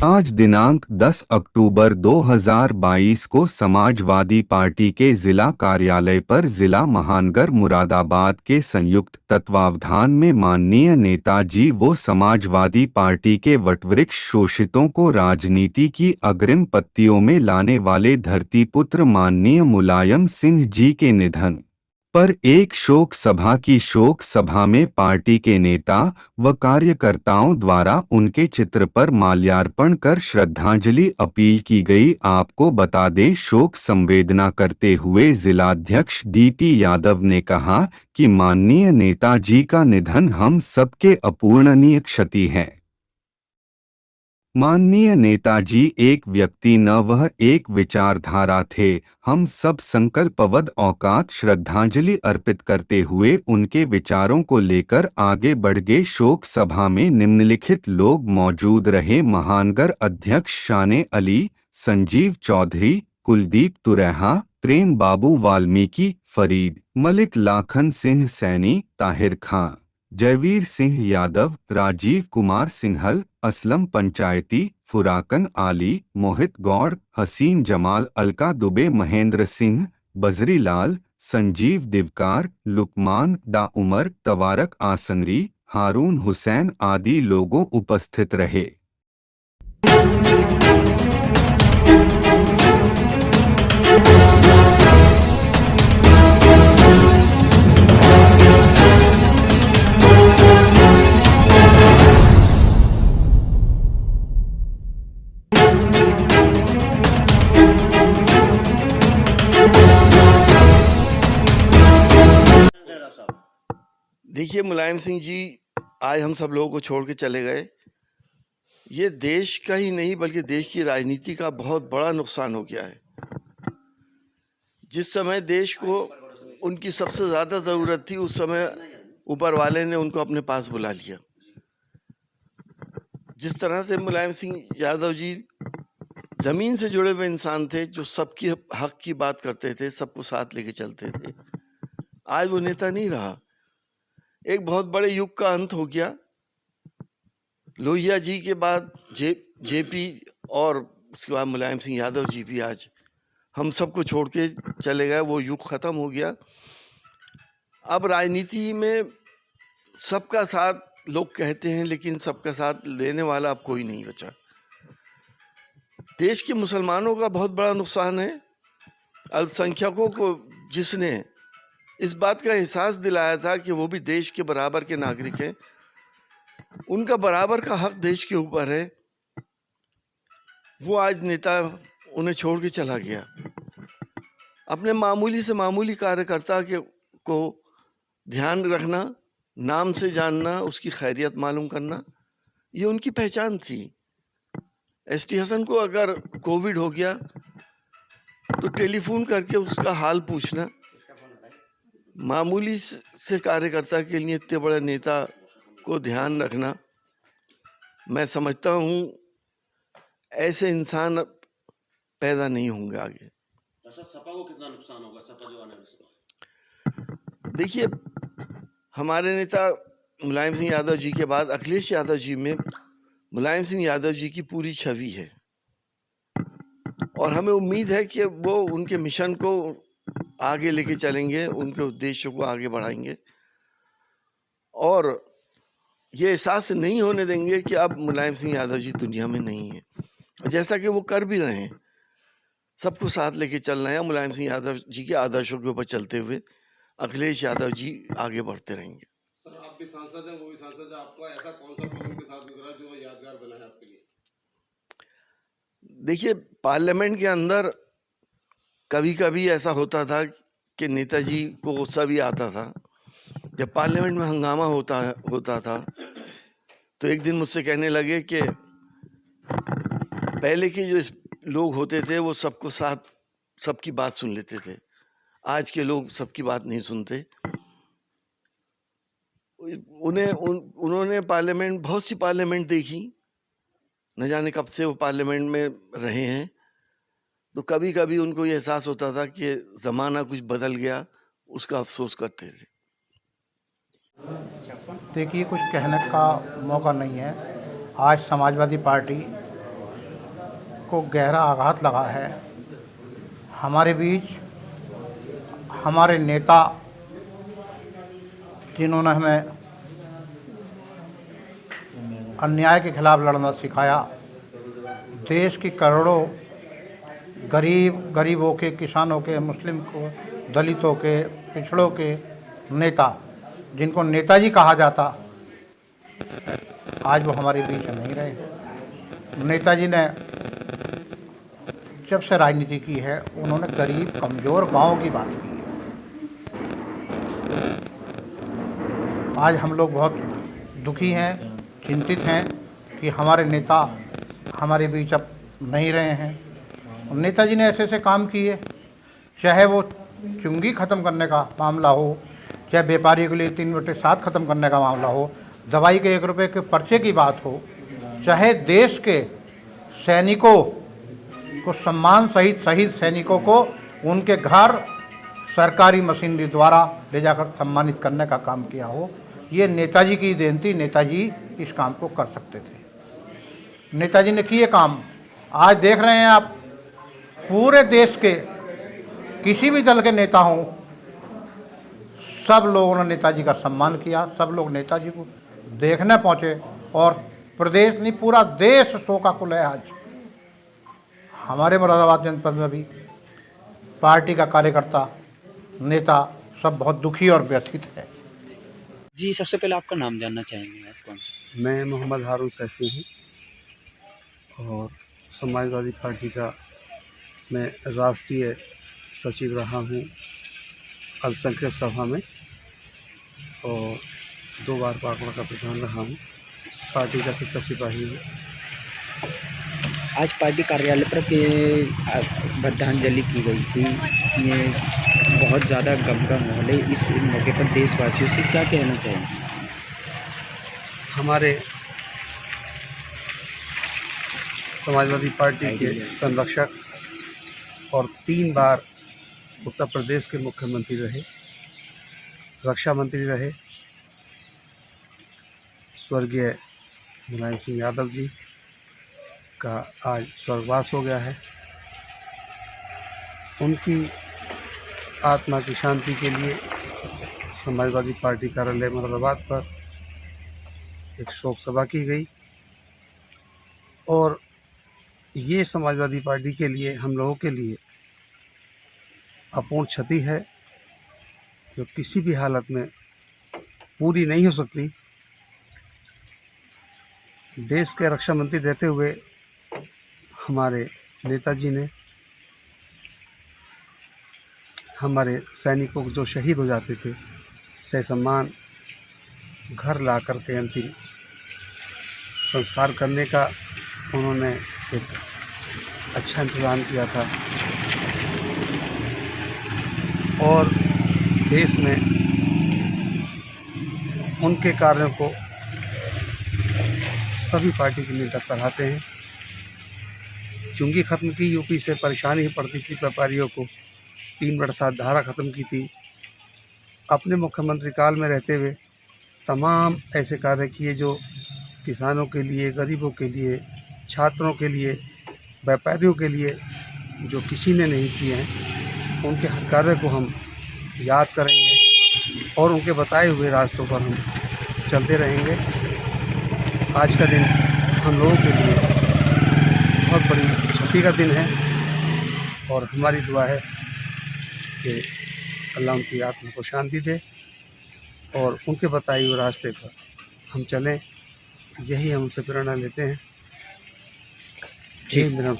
आज दिनांक 10 अक्टूबर 2022 को समाजवादी पार्टी के जिला कार्यालय पर जिला महानगर मुरादाबाद के संयुक्त तत्वावधान में माननीय नेताजी वो समाजवादी पार्टी के वटवृक्ष शोषितों को राजनीति की अग्रिम पंक्तियों में लाने वाले धरतीपुत्र माननीय मुलायम सिंह जी के निधन पर एक शोक सभा में पार्टी के नेता व कार्यकर्ताओं द्वारा उनके चित्र पर माल्यार्पण कर श्रद्धांजलि अपील की गई। आपको बता दें, शोक संवेदना करते हुए जिलाध्यक्ष डीपी यादव ने कहा कि माननीय नेताजी का निधन हम सबके अपूरणीय क्षति है। माननीय नेताजी एक व्यक्ति न वह एक विचारधारा थे। हम सब संकल्पबद्ध औकात श्रद्धांजलि अर्पित करते हुए उनके विचारों को लेकर आगे बढ़ गए। शोक सभा में निम्नलिखित लोग मौजूद रहे: महानगर अध्यक्ष शाने अली, संजीव चौधरी, कुलदीप तुरैहा, प्रेम बाबू वाल्मीकि, फरीद मलिक, लाखन सिंह सैनी, ताहिर खां, जयवीर सिंह यादव, राजीव कुमार सिंहल, असलम पंचायती, फुराकन आली, मोहित गौड़, हसीन जमाल, अलका दुबे, महेंद्र सिंह, बजरी लाल, संजीव दिवकार, लुकमान डा उमर, तवारक आसनरी, हारून हुसैन आदि लोगों उपस्थित रहे। देखिए, मुलायम सिंह जी आज हम सब लोगों को छोड़ के चले गए। ये देश का ही नहीं बल्कि देश की राजनीति का बहुत बड़ा नुकसान हो गया है। जिस समय देश को उनकी सबसे ज़्यादा ज़रूरत थी, उस समय ऊपर वाले ने उनको अपने पास बुला लिया। जिस तरह से मुलायम सिंह यादव जी ज़मीन से जुड़े हुए इंसान थे, जो सबकी हक की बात करते थे, सबको साथ लेके चलते थे, आज वो नेता नहीं रहा। एक बहुत बड़े युग का अंत हो गया। लोहिया जी के बाद जेपी और उसके बाद मुलायम सिंह यादव जी भी आज हम सबको छोड़ के चले गए। वो युग ख़त्म हो गया। अब राजनीति में सबका साथ लोग कहते हैं, लेकिन सबका साथ लेने वाला अब कोई नहीं बचा। देश के मुसलमानों का बहुत बड़ा नुकसान है। अल्पसंख्यकों को जिसने इस बात का एहसास दिलाया था कि वो भी देश के बराबर के नागरिक हैं, उनका बराबर का हक देश के ऊपर है, वो आज नेता उन्हें छोड़ के चला गया। अपने मामूली से मामूली कार्यकर्ता को ध्यान रखना, नाम से जानना, उसकी खैरियत मालूम करना, ये उनकी पहचान थी। एसटी हसन को अगर कोविड हो गया तो टेलीफोन करके उसका हाल पूछना, मामूली से कार्यकर्ता के लिए इतने बड़े नेता को ध्यान रखना, मैं समझता हूँ ऐसे इंसान पैदा नहीं होंगे आगे। सपा को कितना नुकसान होगा, सपा जो आने वाले? देखिए, हमारे नेता मुलायम सिंह यादव जी के बाद अखिलेश यादव जी में मुलायम सिंह यादव जी की पूरी छवि है और हमें उम्मीद है कि वो उनके मिशन को आगे लेके चलेंगे, उनके उद्देश्यों को आगे बढ़ाएंगे और ये एहसास नहीं होने देंगे कि अब मुलायम सिंह यादव जी दुनिया में नहीं है, जैसा कि वो कर भी रहे हैं। सबको साथ लेके चल रहे हैं। मुलायम सिंह यादव जी के आदर्शों के ऊपर चलते हुए अखिलेश यादव जी आगे बढ़ते रहेंगे। सर, आप भी सांसद हैं, वो भी सांसद है, आपको ऐसा कौन सा पल उनके साथ गुजरा जो यादगार बना है आपके लिए? देखिए, पार्लियामेंट के अंदर कभी कभी ऐसा होता था कि नेताजी को गुस्सा भी आता था। जब पार्लियामेंट में हंगामा होता था तो एक दिन मुझसे कहने लगे कि पहले के जो लोग होते थे वो सबको साथ सबकी बात सुन लेते थे, आज के लोग सबकी बात नहीं सुनते। उन्होंने बहुत सी पार्लियामेंट देखी, न जाने कब से वो पार्लियामेंट में रहे हैं, तो कभी कभी उनको ये एहसास होता था कि ज़माना कुछ बदल गया, उसका अफसोस करते थे। देखिए, कुछ कहने का मौका नहीं है। आज समाजवादी पार्टी को गहरा आघात लगा है। हमारे बीच हमारे नेता, जिन्होंने हमें अन्याय के खिलाफ लड़ना सिखाया, देश की करोड़ों गरीबों के, किसानों के, मुस्लिम को, दलितों के, पिछड़ों के नेता, जिनको नेताजी कहा जाता, आज वो हमारे बीच नहीं रहे। नेताजी ने जब से राजनीति की है, उन्होंने गरीब कमज़ोर गाँव की बात की है। आज हम लोग बहुत दुखी हैं, चिंतित हैं कि हमारे नेता हमारे बीच अब नहीं रहे हैं। नेताजी ने ऐसे ऐसे काम किए, चाहे वो चुंगी ख़त्म करने का मामला हो, चाहे व्यापारियों के लिए 3/7 ख़त्म करने का मामला हो, दवाई के 1 रुपये के पर्चे की बात हो, चाहे देश के सैनिकों को सम्मान सहित शहीद सैनिकों को उनके घर सरकारी मशीनरी द्वारा ले जाकर सम्मानित करने का काम किया हो, ये नेताजी की देन थी। नेताजी इस काम को कर सकते थे। नेताजी ने किए काम। आज देख रहे हैं आप, पूरे देश के किसी भी दल के नेता हों, सब लोगों ने नेताजी का सम्मान किया, सब लोग नेताजी को देखने पहुँचे और प्रदेश नहीं, पूरा देश शोकाकुल है। आज हमारे मुरादाबाद जनपद में भी पार्टी का कार्यकर्ता, नेता सब बहुत दुखी और व्यथित है। जी, सबसे पहले आपका नाम जानना चाहेंगे, आप कौन से? मैं मोहम्मद हारून सैफी हूँ और समाजवादी पार्टी का मैं राष्ट्रीय सचिव रहा हूँ अल्पसंख्यक सभा में और 2 बार पाकड़ा का प्रधान रहा हूँ। पार्टी का फिक्र सिपाही हूँ। आज पार्टी कार्यालय पर श्रद्धांजलि की गई थी। ये बहुत ज़्यादा गम का माहौल है। इस मौके पर देशवासियों से क्या कहना चाहेंगे? हमारे समाजवादी पार्टी के संरक्षक और 3 बार उत्तर प्रदेश के मुख्यमंत्री रहे, रक्षा मंत्री रहे, स्वर्गीय मुलायम सिंह यादव जी का आज स्वर्गवास हो गया है। उनकी आत्मा की शांति के लिए समाजवादी पार्टी कार्यालय मुरादाबाद पर एक शोक सभा की गई और ये समाजवादी पार्टी के लिए, हम लोगों के लिए अपूर्ण क्षति है, जो किसी भी हालत में पूरी नहीं हो सकती। देश के रक्षा मंत्री रहते हुए हमारे नेताजी ने हमारे सैनिकों जो शहीद हो जाते थे, ससम्मान घर ला कर के अंतिम संस्कार करने का उन्होंने एक अच्छा इंतज़ाम किया था और देश में उनके कार्यों को सभी पार्टी के नेता सराहते हैं। चुंगी ख़त्म की, यूपी से परेशानी ही पड़ती थी व्यापारियों को, 3/7 धारा ख़त्म की थी। अपने मुख्यमंत्री काल में रहते हुए तमाम ऐसे कार्य किए जो किसानों के लिए, गरीबों के लिए, छात्रों के लिए, व्यापारियों के लिए जो किसी ने नहीं किए हैं। उनके हर कार्य को हम याद करेंगे और उनके बताए हुए रास्तों पर हम चलते रहेंगे। आज का दिन हम लोगों के लिए बहुत बड़ी क्षति का दिन है और हमारी दुआ है कि अल्लाह उनकी आत्मा को शांति दे और उनके बताए हुए रास्ते पर हम चलें। यही हम उनसे प्रेरणा लेते हैं। जय मेरा।